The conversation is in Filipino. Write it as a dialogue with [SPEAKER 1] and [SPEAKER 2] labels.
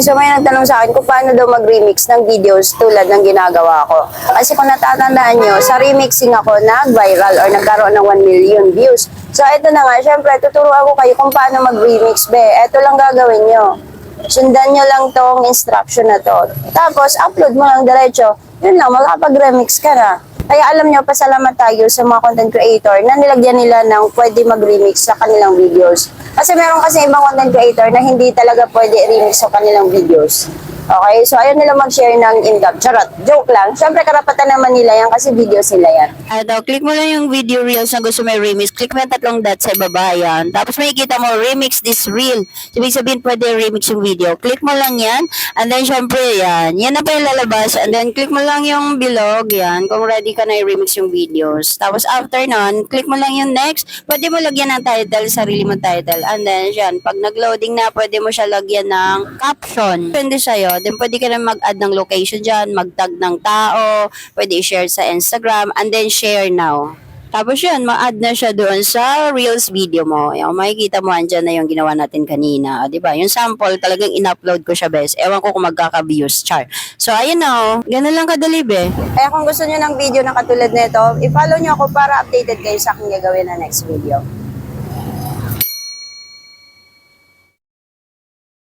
[SPEAKER 1] so may nagtanong sa akin kung paano daw mag-remix ng videos tulad ng ginagawa ko. Kasi kung natatandaan nyo, sa remixing ako nag-viral or nagkaroon ng 1 million views. So ito na nga, syempre tuturuan ko kayo kung paano mag-remix be. Ito lang gagawin nyo. Sundan nyo lang tong instruction na to. Tapos upload mo lang diretso. Yun lang, makapag-remix ka na. Kaya alam nyo, pasalamat tayo sa mga content creator na nilagyan nila ng pwede mag-remix sa kanilang videos. Kasi meron kasi ibang content creator na hindi talaga pwede remix sa kanilang videos. Okay, so ayaw nila mag-share ng income. Charot, joke lang. Siyempre karapatan naman nila yan kasi videos nila yan.
[SPEAKER 2] Ito, click mo lang yung video reels na gusto mo remix. Click mo yung tatlong dots sa baba yan. Tapos makikita mo, remix this reel. Ibig sabihin, pwede remix yung video. Click mo lang yan. And then, syempre, yan. Yan na pa yung lalabas. And then, click mo lang yung bilog. Yan. Kung ready ka na i-remix yung videos. Tapos, after nun, click mo lang yung next. Pwede mo lagyan ng title, sarili mo title. And then, yan. Pag nag-loading na, pwede mo siya lagyan ng caption. Depende sa'yo. Then, pwede ka na mag-add ng location dyan, mag-tag ng tao, pwede i-share sa Instagram, and then share now. Tapos yun, ma-add na siya doon sa Reels video mo. Yung makikita mo, andyan na yung ginawa natin kanina. O, diba? Yung sample, talagang in-upload ko siya, bes. Ewan ko kung magkaka-views, char. So, ayun na, ganun lang kadali, be.
[SPEAKER 1] Kaya kung gusto nyo ng video na katulad nito, i-follow nyo ako para updated kayo sa aking gagawin na next video.